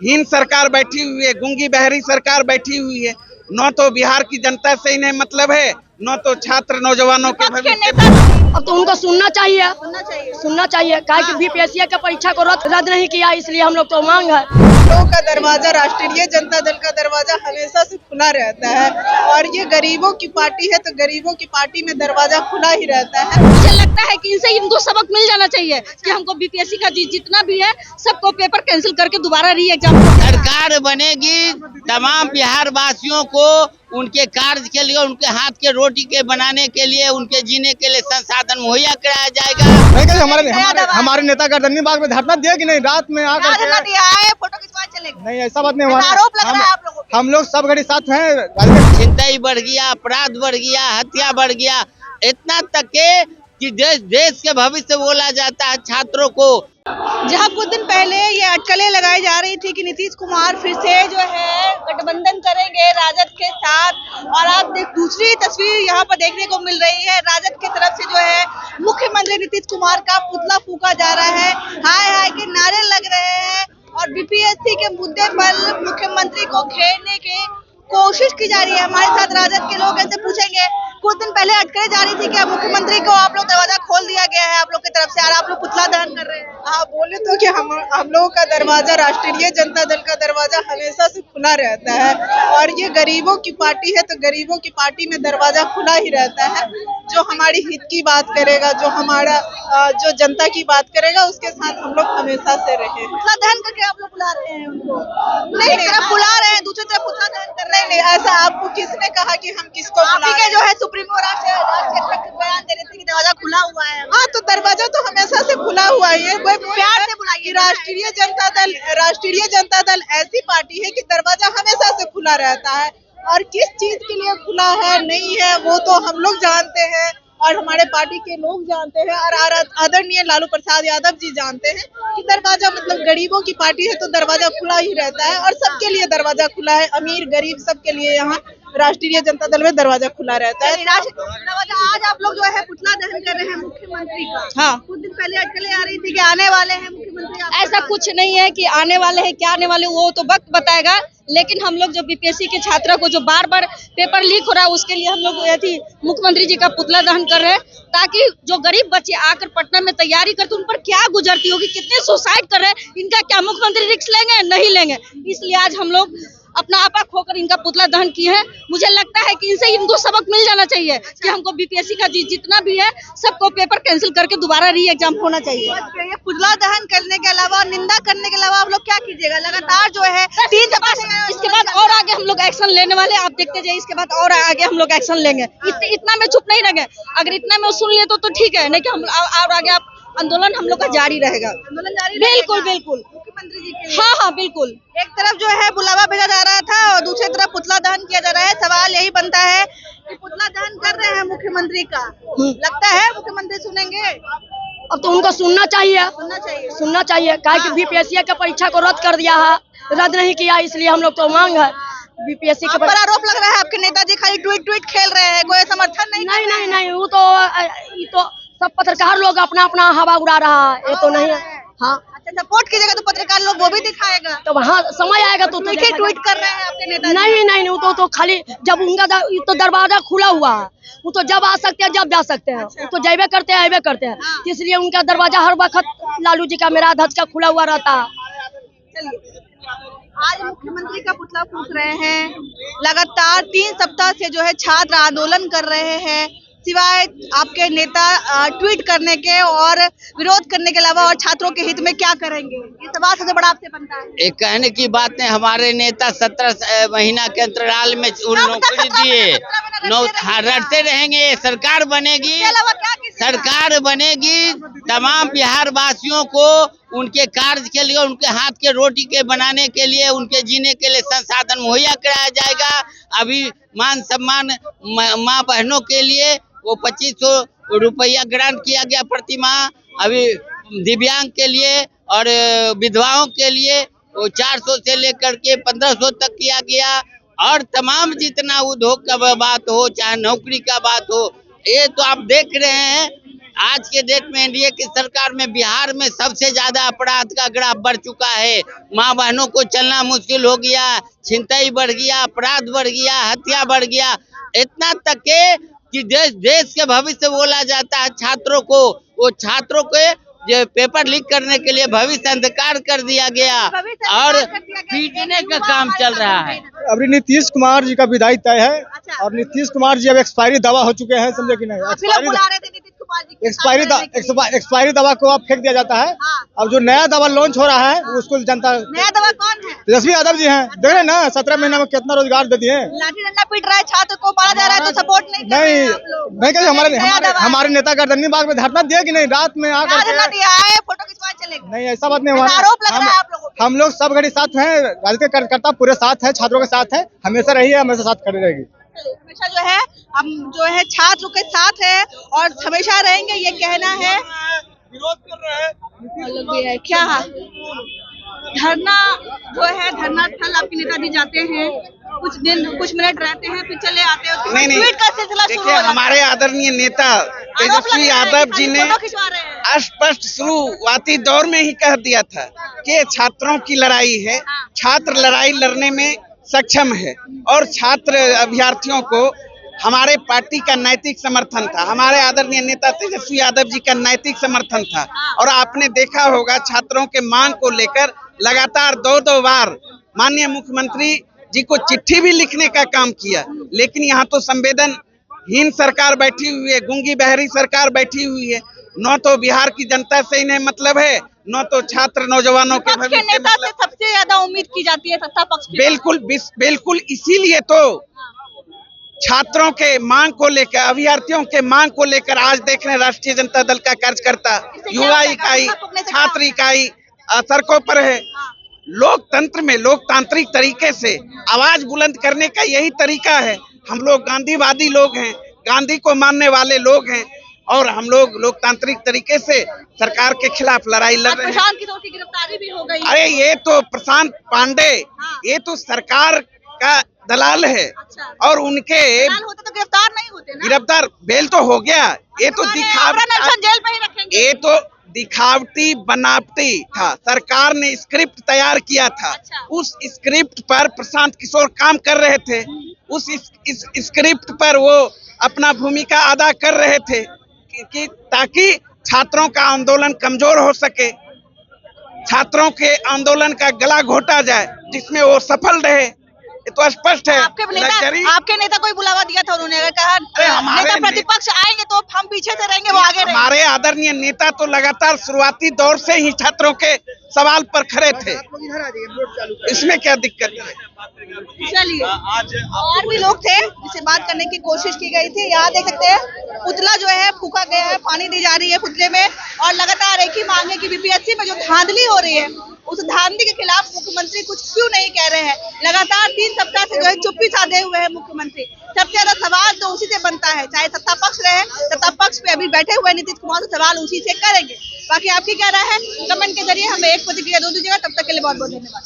हीन सरकार बैठी हुई है, गूंगी बहरी सरकार बैठी हुई है। न तो बिहार की जनता से इन्हें मतलब है, न तो छात्र नौजवानों के भविष्य। अब तो उनको सुनना चाहिए काहे कि बीपीएससी का परीक्षा को रद्द नहीं किया, इसलिए हम लोग तो मांग है। लोगों का दरवाजा राष्ट्रीय जनता दल का दरवाजा हमेशा से खुला रहता है और ये गरीबों की पार्टी है तो गरीबों की पार्टी में दरवाजा खुला ही रहता है। मुझे लगता है कि इनसे इनको सबक मिल जाना चाहिए कि हमको बीपीएससी का जितना भी है सबको पेपर कैंसिल करके दोबारा री एग्जाम। सरकार बनेगी, तमाम बिहार वासियों को उनके कार्य के लिए, उनके हाथ के रोटी के बनाने के लिए, उनके जीने के लिए संसाधन मुहैया कराया जाएगा। हमारे नेता गर्दनी बाग में धरना दिया कि नहीं, रात में आकर फोटो खिंचवाने चलेंगे। नहीं, ऐसा बात नहीं हुआ। आरोप लग रहा है आप लोगों पे। हम लोग सब घड़ी साथ हैं। चिंताई बढ़ गया, अपराध बढ़ गया, हत्या बढ़ गया, इतना तक के कि देश के भविष्य बोला जाता है छात्रों को। जहां कुछ दिन पहले ये अटकलें लगाई जा रही थी कि नीतीश कुमार फिर से जो है गठबंधन करेंगे राजद के साथ, और आप दूसरी तस्वीर यहाँ पर देखने को मिल रही है। राजद की तरफ से जो है मुख्यमंत्री नीतीश कुमार का पुतला फूंका जा रहा है, हाय हाय के नारे लग रहे हैं और बीपीएससी के मुद्दे पर मुख्यमंत्री को घेरने की कोशिश की जा रही है। हमारे साथ राजद के लोग ऐसे पूछेंगे, कुछ दिन पहले अटकलें जा रही थी कि मुख्यमंत्री को आप लोग दरवाजा खोल दिया गया है आप लोग की तरफ से और आप लोग पुतला दहन कर रहे हैं। हाँ, बोले तो कि हम लोगों का दरवाजा राष्ट्रीय जनता दल का दरवाजा हमेशा से खुला रहता है और ये गरीबों की पार्टी है तो गरीबों की पार्टी में दरवाजा खुला ही रहता है। जो हमारी हित की बात करेगा, जो हमारा जो जनता की बात करेगा, उसके साथ हम लोग हमेशा से रहे। पुतला दहन करके आप लोग बुला रहे हैं उनको? नहीं, तरफ बुला रहे हैं, दूसरी तरफ पुतला दहन कर रहे हैं। नहीं, ऐसा आपको किसने कहा कि हम किसको बुला रहे हैं? जो है सुप्रीमो बयान दे रहे थे कि दरवाजा खुला हुआ है। हाँ, तो दरवाजा तो हमेशा से खुला हुआ है। कोई प्यार से बुलाइए। राष्ट्रीय जनता दल ऐसी पार्टी है कि दरवाजा हमेशा से खुला रहता है और किस चीज के लिए खुला है नहीं है वो तो हम लोग जानते हैं और हमारे पार्टी के लोग जानते हैं और आदरणीय लालू प्रसाद यादव जी जानते हैं कि दरवाजा मतलब गरीबों की पार्टी है तो दरवाजा खुला ही रहता है और सबके लिए दरवाजा खुला है, अमीर गरीब सबके लिए यहाँ राष्ट्रीय जनता दल में दरवाजा खुला रहता है। आज आप लोग जो है पुतला दहन कर रहे हैं मुख्यमंत्री का। हाँ, कुछ दिन पहले अटकलें आ रही थी कि आने वाले हैं मुख्यमंत्री। ऐसा कुछ नहीं है कि आने वाले हैं, क्या आने वाले वो तो वक्त बताएगा, लेकिन हम लोग जो बीपीएससी के छात्रों को जो बार बार पेपर लीक हो रहा है उसके लिए हम लोग मुख्यमंत्री जी का पुतला दहन कर रहे हैं ताकि जो गरीब बच्चे आकर पटना में तैयारी करते उन पर क्या गुजरती होगी, कितने सुसाइड कर रहे हैं, इनका क्या मुख्यमंत्री रिस्क लेंगे? नहीं लेंगे। इसलिए आज हम लोग अपना आपा खोकर इनका पुतला दहन किए हैं। मुझे लगता है कि इनसे इनको सबक मिल जाना चाहिए कि हमको बीपीएससी का जितना भी है सबको पेपर कैंसिल करके दोबारा री एग्जाम होना चाहिए। ये पुतला दहन करने के अलावा, निंदा करने के अलावा आप लोग क्या कीजिएगा? लगातार जो है इसके बाद और आगे हम लोग एक्शन लेने वाले, आप देखते जाइए, इसके बाद और आगे हम लोग एक्शन लेंगे। इतना में चुप नहीं रहेंगे, अगर इतना में सुन लिए तो ठीक है, नहीं कि हम और आगे आप आंदोलन हम लोग का जारी रहेगा। आंदोलन जारी बिल्कुल बिल्कुल मुख्यमंत्री जी के लिए। हाँ बिल्कुल। एक तरफ जो है बुलावा भेजा जा रहा था और दूसरी तरफ पुतला दहन किया जा रहा है। सवाल यही बनता है कि पुतला दहन कर रहे हैं मुख्यमंत्री का, लगता है मुख्यमंत्री सुनेंगे? अब तो उनको सुनना चाहिए काहे कि बीपीएससी का परीक्षा को रद्द नहीं किया, इसलिए हम लोग तो मांग है बीपीएससी के पर आरोप लग रहा है आपके नेताजी खाली ट्वीट खेल रहे हैं, कोई समर्थन नहीं, वो तो सब पत्रकार लोग अपना अपना हवा उड़ा रहा है, ये तो नहीं है। हाँ, अच्छा, सपोर्ट कीजिएगा तो पत्रकार लोग वो भी दिखाएगा। तो वहाँ समय आएगा तो ट्वीट कर रहे हैं आपके नेता? नहीं, वो तो खाली जब उनका तो दरवाजा खुला हुआ है, वो तो जब आ सकते हैं जब जा सकते हैं। वो तो जाइबे करते हैं, इसलिए उनका दरवाजा हर वक्त लालू जी का, मेरा अध्यक्ष का खुला हुआ रहता है। चलिए, आज मुख्यमंत्री का पुतला फूंक रहे हैं, लगातार 3 सप्ताह से जो है छात्र आंदोलन कर रहे हैं, सिवाय आपके नेता ट्वीट करने के और विरोध करने के अलावा और छात्रों के हित में क्या करेंगे? ये सवाल सबसे बड़ा आपसे बनता है। एक कहने की बात है, हमारे नेता 17 महीना के अंतराल में नौकरी दिए, लड़ते रहेंगे। सरकार बनेगी, तमाम बिहार वासियों को उनके कार्य के लिए, उनके हाथ के रोटी के बनाने के लिए, उनके जीने के लिए संसाधन मुहैया कराया जाएगा। अभी मान सम्मान माँ बहनों के लिए वो 2500 रुपया ग्रांट किया गया प्रति माह। अभी दिव्यांग के लिए और विधवाओं के लिए वो 400 से लेकर के 1500 तक किया गया। और तमाम जितना उद्योग का बात हो, चाहे नौकरी का बात हो, ये तो आप देख रहे हैं आज के डेट में एनडीए की सरकार में बिहार में सबसे ज्यादा अपराध का ग्राफ बढ़ चुका है। माँ बहनों को चलना मुश्किल हो गया, छिनतई बढ़ गया, अपराध बढ़ गया, हत्या बढ़ गया, इतना तक के कि देश के भविष्य बोला जाता है छात्रों को। वो छात्रों के जो पेपर लीक करने के लिए भविष्य अंधकार कर दिया गया और पीटने का काम चल रहा है। अभी नीतीश कुमार जी का विदाई तय है और नीतीश कुमार जी अब एक्सपायरी दवा हो चुके हैं, समझे कि नहीं। एक्सपायरी दवा को अब फेंक दिया जाता है। अब जो नया दवा लॉन्च हो रहा है उसको जनता, नया दवा कौन है? तेजस्वी यादव जी हैं, देख रहे हैं ना 17 महीना में कितना रोजगार दे दिए। लाठी डंडा पीट रहा है, छात्र को मारा जा रहा है तो सपोर्ट नहीं कर रहे हैं आप लोग। नहीं कहीं हमारे नेता गर्दनी बाग में धरना दिया कि नहीं, रात में आकर आए फोटो खिंचवा चलेगा। नहीं ऐसा बात नहीं हुआ। आरोप लग रहा है आप लोगों पे। हम लोग सब घड़ी साथ हैं, राजनीतिक कार्यकर्ता पूरे साथ है, छात्रों के साथ है, हमेशा रही है, हमेशा साथ खड़ी रहेगी। हमेशा जो है हम जो है छात्र के साथ है और हमेशा रहेंगे, ये कहना है। विरोध कर रहे हैं क्या धरना जो है, धरना स्थल आपके नेताजी जाते हैं, कुछ मिनट रहते हैं फिर चले आते हैं। नहीं ट्वीट का सिलसिला शुरू देखिए, हो जाता है। हमारे आदरणीय नेता तेजस्वी यादव जी ने फोटो खिंचवा रहे हैं। स्पष्ट शुरुआती दौर में ही कह दिया था कि छात्रों की लड़ाई है, छात्र लड़ाई लड़ने में सक्षम है और छात्र अभ्यर्थियों को हमारे पार्टी का नैतिक समर्थन था, हमारे आदरणीय नेता तेजस्वी यादव जी का नैतिक समर्थन था। और आपने देखा होगा छात्रों के मांग को लेकर लगातार दो बार माननीय मुख्यमंत्री जी को चिट्ठी भी लिखने का काम किया, लेकिन यहाँ तो संवेदनहीन सरकार बैठी हुई है, गूंगी बहरी सरकार बैठी हुई है। न तो बिहार की जनता से इन्हें मतलब है, न तो छात्र नौजवानों के विपक्ष के भविष्य से नेता से मतलब। सबसे ज्यादा उम्मीद की जाती है सत्ता पक्ष की। बिल्कुल इसीलिए तो छात्रों के मांग को लेकर, अभ्यर्थियों के मांग को लेकर आज देख रहे हैं राष्ट्रीय जनता दल का कार्यकर्ता, युवा इकाई, छात्र इकाई सड़कों पर है। लोकतंत्र में लोकतांत्रिक तरीके से आवाज बुलंद करने का यही तरीका है। हम लोग गांधीवादी लोग हैं, गांधी को मानने वाले लोग हैं और हम लोग लोकतांत्रिक तरीके से सरकार के खिलाफ लड़ाई लड़ रहे हैं। प्रशांत किशोर की गिरफ्तारी भी हो गई। अरे ये तो प्रशांत पांडे, ये तो सरकार का दलाल है और उनके दलाल होते तो गिरफ्तार नहीं होते ना। गिरफ्तार बेल तो हो गया। ये तो जेल में ही रखेंगे। ये तो दिखावटी बनावटी था। सरकार ने स्क्रिप्ट तैयार किया था, उस स्क्रिप्ट पर प्रशांत किशोर काम कर रहे थे, उस स्क्रिप्ट पर वो अपना भूमिका अदा कर रहे थे कि ताकि छात्रों का आंदोलन कमजोर हो सके, छात्रों के आंदोलन का गला घोटा जाए, जिसमें वो सफल रहे। ये तो स्पष्ट है। आपके नेता को बुलावा दिया था, उन्होंने कहा नेता प्रतिपक्ष आएंगे तो हम पीछे से रहेंगे, वो आगे रहेंगे। हमारे आदरणीय नेता तो लगातार शुरुआती दौर से ही छात्रों के सवाल पर खड़े थे, इसमें क्या दिक्कत है। चलिए, और भी लोग थे जिससे बात करने की कोशिश की गई थी। यहाँ देख सकते हैं पुतला जो है फूका गया है, पानी दी जा रही है पुतले में और लगातार एक ही मांग है कि बीपीएससी में जो धांधली हो रही है उस धांधली के खिलाफ मुख्यमंत्री कुछ क्यों नहीं कह रहे हैं। लगातार 3 सप्ताह से जो है चुप्पी साधे हुए हैं मुख्यमंत्री। सबसे ज्यादा सवाल तो उसी से बनता है, चाहे सत्ता पक्ष रहे, सत्ता पक्ष पे अभी बैठे हुए नीतीश कुमार तो सवाल उसी से करेंगे। बाकी आपकी क्या राय है, कमेंट के जरिए हमें एक प्रतिक्रिया दो दीजिएगा। तब तक के लिए बहुत बहुत धन्यवाद।